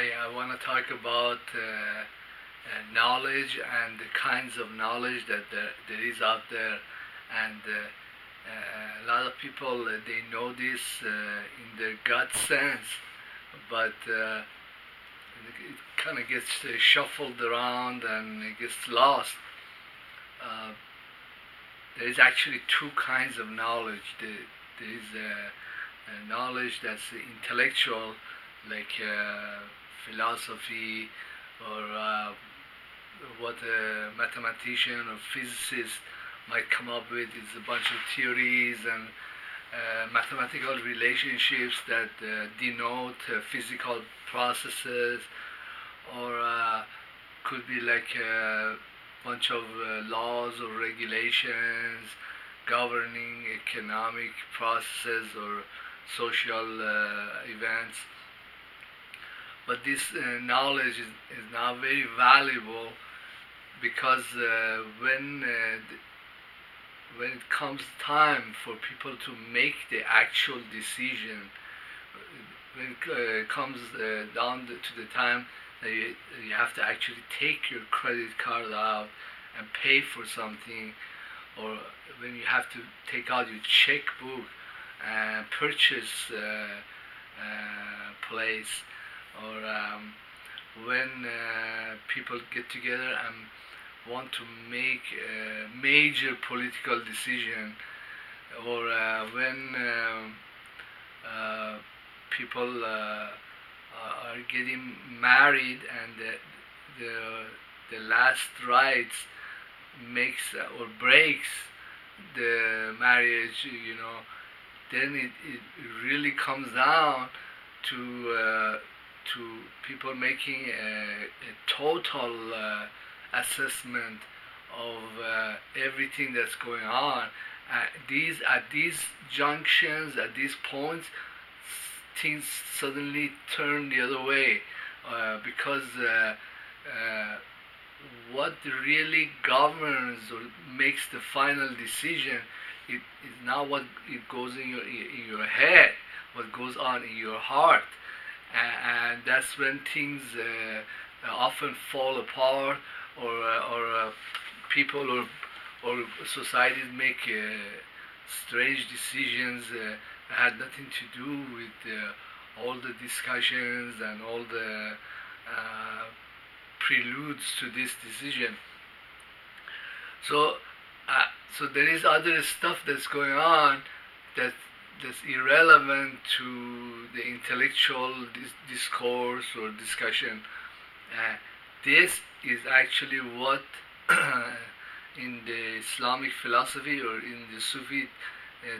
I want to talk about knowledge and the kinds of knowledge that there is out there. And a lot of people, they know this in their gut sense, but it kind of gets shuffled around and it gets lost. Uh, there is actually two kinds of knowledge. There is a knowledge that's intellectual, like philosophy, or what a mathematician or physicist might come up with. Is a bunch of theories and mathematical relationships that denote physical processes, or could be like a bunch of laws or regulations governing economic processes or social events. But this knowledge is now very valuable because when it comes time for people to make the actual decision, when it comes down to the time that you have to actually take your credit card out and pay for something, or when you have to take out your checkbook and purchase a place, or when people get together and want to make a major political decision, or when people are getting married and the last rites makes or breaks the marriage, then it really comes down to people making a total assessment of everything that's going on. At these junctions, at these points, things suddenly turn the other way, because what really governs or makes the final decision is not what it goes in your head, what goes on in your heart, and that's when things often fall apart, or people or societies make strange decisions that had nothing to do with all the discussions and all the preludes to this decision. So there is other stuff that's going on that's irrelevant to the intellectual discourse or discussion. This is actually what in the Islamic philosophy or in the Sufi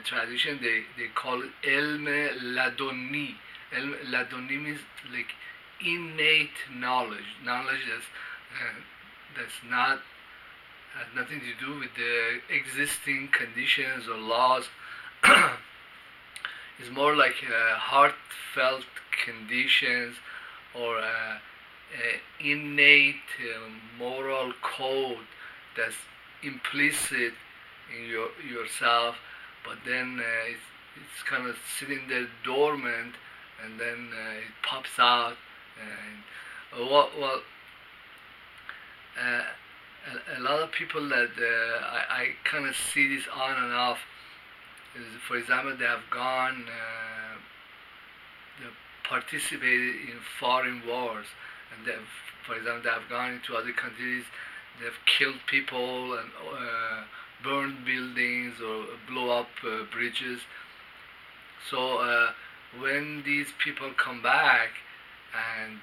tradition they call it ilm laduni. Ilm laduni means like innate knowledge that's not has nothing to do with the existing conditions or laws. It's more like heartfelt conditions, or innate moral code that's implicit in yourself, but then it's kind of sitting there dormant, and then it pops out. And a lot of people that I kind of see this on and off. For example, they have gone, they participated in foreign wars, and for example, they have gone into other countries. They've killed people and burned buildings or blow up bridges. So when these people come back, and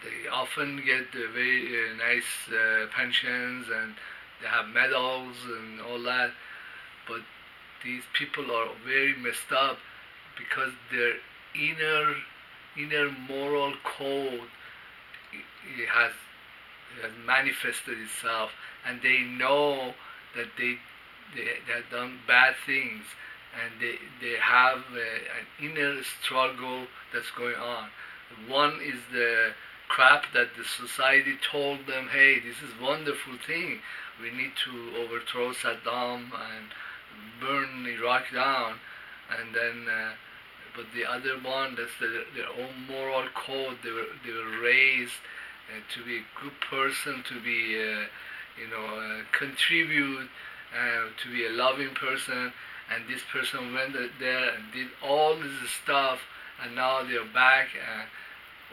they often get very nice pensions, and they have medals and all that, but these people are very messed up because their inner moral code it has manifested itself, and they know that they have done bad things, and they have an inner struggle that's going on. One is the crap that the society told them, hey, this is wonderful thing, we need to overthrow Saddam and burn Iraq down, and then but the other one, that's their own moral code. They were raised to be a good person, to be contribute, to be a loving person, and this person went there and did all this stuff, and now they're back and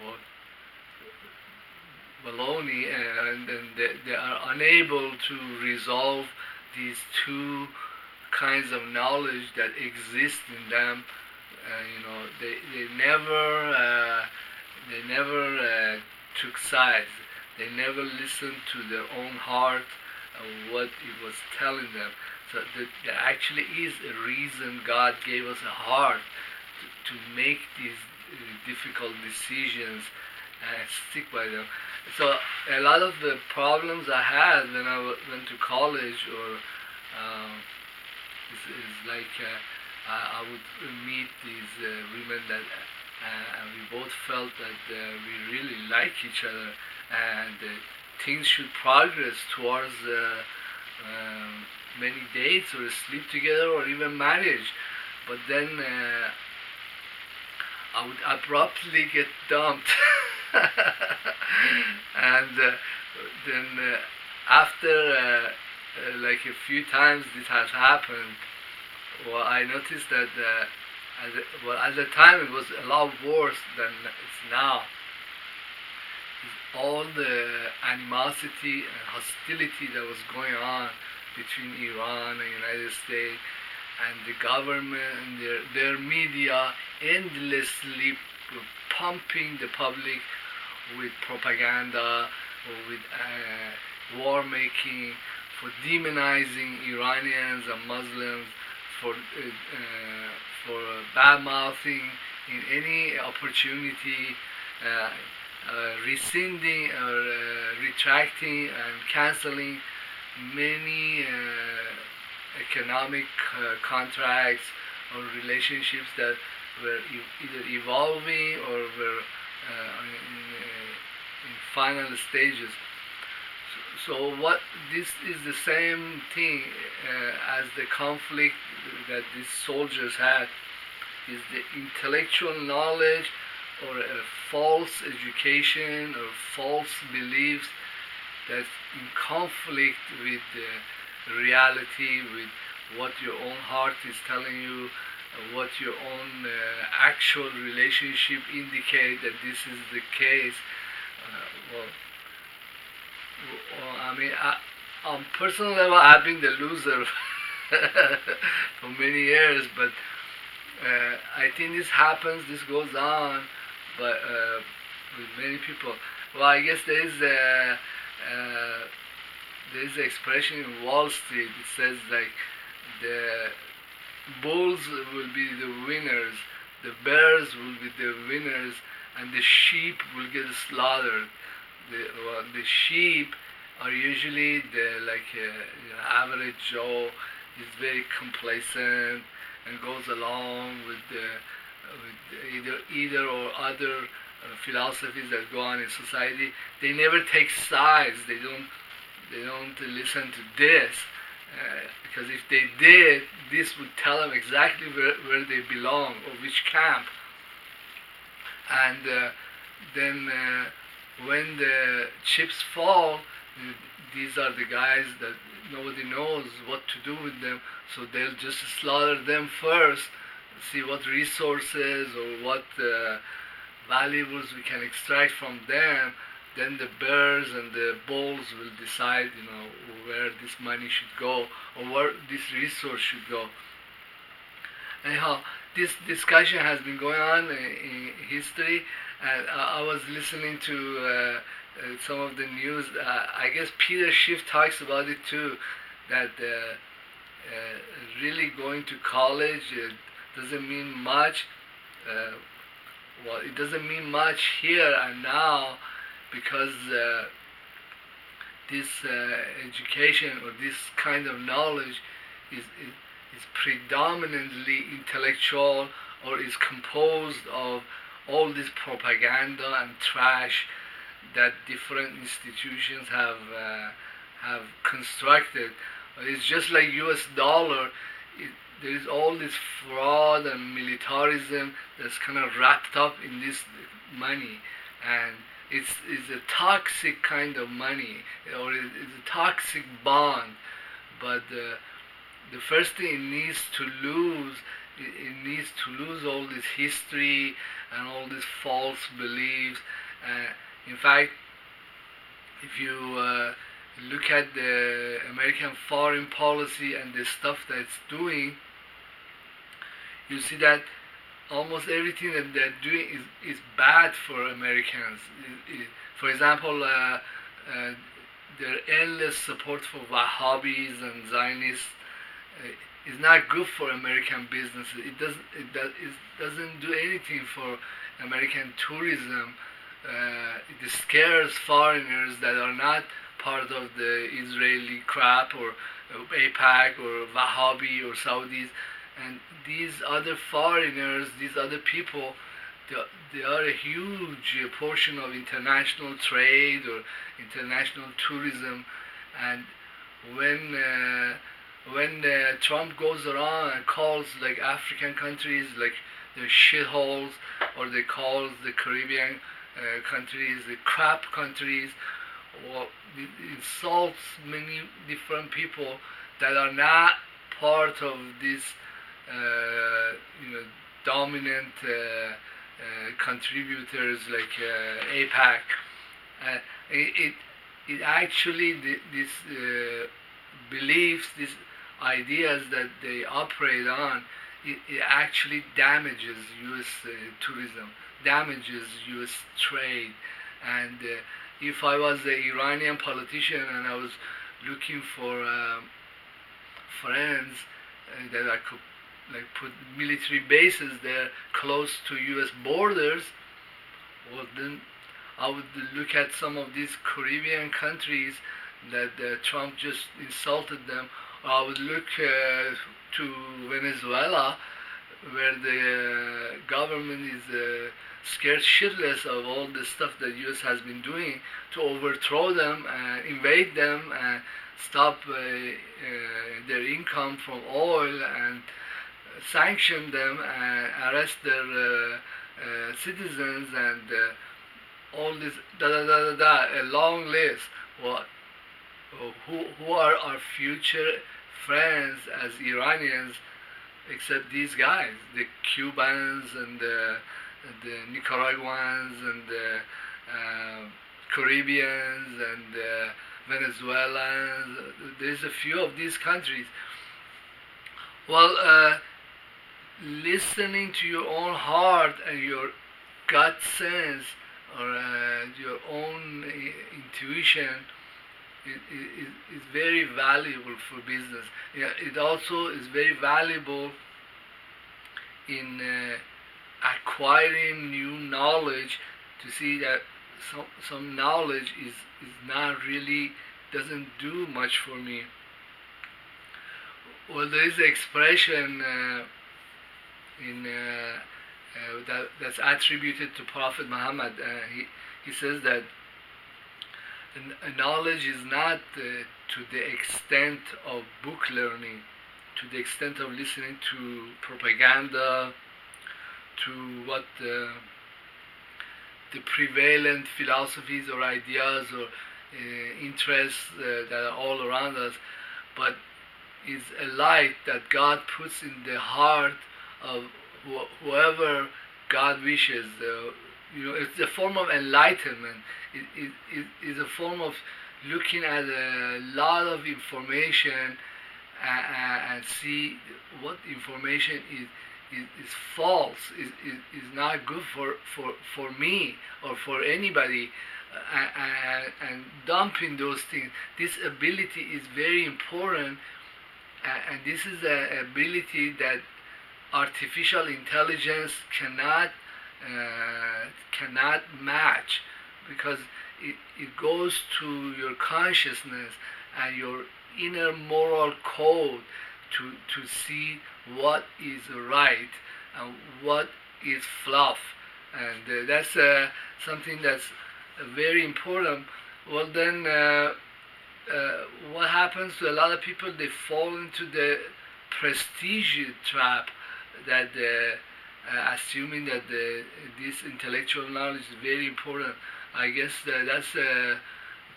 well, baloney, and then they are unable to resolve these two kinds of knowledge that exist in them. They never took sides. They never listened to their own heart and what it was telling them. So there actually is a reason God gave us a heart to make these difficult decisions and stick by them. So a lot of the problems I had when I went to college, or is like I would meet these women that, and we both felt that we really like each other, and things should progress towards many dates or sleep together or even marriage. But then I would abruptly get dumped. And then after like a few times this has happened, well, I noticed that at the time it was a lot worse than it's now. All the animosity and hostility that was going on between Iran and the United States, and the government and their media endlessly pumping the public with propaganda or with war making, for demonizing Iranians and Muslims, for bad mouthing in any opportunity, rescinding or retracting and canceling many economic contracts or relationships that were either evolving or were in final stages. So what this is the same thing as the conflict that these soldiers had, is the intellectual knowledge or a false education or false beliefs that's in conflict with the reality, with what your own heart is telling you, what your own actual relationship indicate that this is the case. I mean, on personal level, I've been the loser for many years, but I think this happens, this goes on, but with many people. Well, I guess there is an expression in Wall Street. It says like the bulls will be the winners, the bears will be the winners, and the sheep will get slaughtered. The sheep are usually the average Joe, is very complacent and goes along with either or other philosophies that go on in society. They never take sides. They don't listen to this, because if they did, this would tell them exactly where they belong or which camp. And then when the chips fall, these are the guys that nobody knows what to do with them, so they'll just slaughter them first, see what resources or what valuables we can extract from them. Then the bears and the bulls will decide, where this money should go or where this resource should go. Anyhow, this discussion has been going on in history, and I was listening to some of the news. I guess Peter Schiff talks about it too, that really going to college doesn't mean much. Well, it doesn't mean much here and now, because this education or this kind of knowledge is predominantly intellectual, or is composed of all this propaganda and trash that different institutions have constructed. It's just like U.S. dollar. there is all this fraud and militarism that's kind of wrapped up in this money, and it's a toxic kind of money, or it's a toxic bond. But the first thing it needs to lose, it needs to lose all this history and all these false beliefs. In fact, if you look at the American foreign policy and the stuff that it's doing, you see that almost everything that they're doing is bad for Americans. For example, their endless support for Wahhabis and Zionists is not good for American businesses. It doesn't do anything for American tourism. It scares foreigners that are not part of the Israeli crap or APAC or Wahhabi or Saudis, and these other foreigners, these other people, they are a huge portion of international trade or international tourism. And when Trump goes around and calls like African countries like the shitholes, or they call the Caribbean countries the crap countries, or it insults many different people that are not part of this dominant contributors like APAC. It actually these beliefs, these ideas that they operate on, it actually damages U.S. Tourism, damages U.S. trade. And if I was an Iranian politician and I was looking for friends that I could like put military bases there close to U.S. borders, well then I would look at some of these Caribbean countries that Trump just insulted them. Or I would look to Venezuela, where the government is scared shitless of all the stuff that U.S. has been doing to overthrow them and invade them and stop their income from oil and sanction them and arrest their citizens and all this a long list. Well, who are our future friends as Iranians except these guys, the Cubans and the Nicaraguans and the Caribbeans and the Venezuelans? There's a few of these countries. Well, listening to your own heart and your gut sense or your own intuition is very valuable for business. Yeah, it also is very valuable in acquiring new knowledge, to see that some knowledge is not really, doesn't do much for me. Well, there is an expression that's attributed to Prophet Muhammad. He says that knowledge is not to the extent of book learning, to the extent of listening to propaganda, to what the prevalent philosophies or ideas or interests that are all around us, but is a light that God puts in the heart of whoever God wishes. It's a form of enlightenment. It is a form of looking at a lot of information and see what information is false, is not good for me or for anybody, and dumping those things. This ability is very important, and this is an ability that artificial intelligence cannot match, because it goes to your consciousness and your inner moral code to see what is right and what is fluff, and that's something that's very important. Well then, what happens to a lot of people? They fall into the prestige trap that assuming that this intellectual knowledge is very important. I guess that's a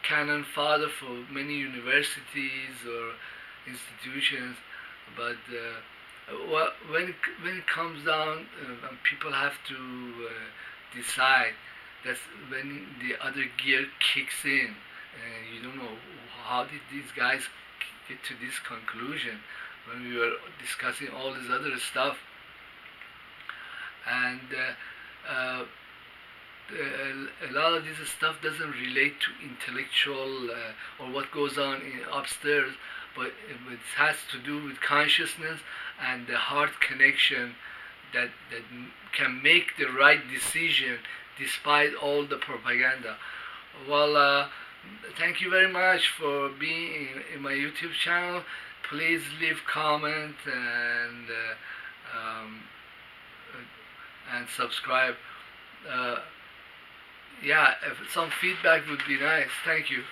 canon fodder for many universities or institutions, but when it comes down, people have to decide. That's when the other gear kicks in. You don't know how did these guys get to this conclusion when we were discussing all this other stuff, and a lot of this stuff doesn't relate to intellectual or what goes on upstairs, but it has to do with consciousness and the heart connection that can make the right decision despite all the propaganda. Well, thank you very much for being in my YouTube channel. Please leave comment and subscribe. Yeah, if some feedback would be nice. Thank you.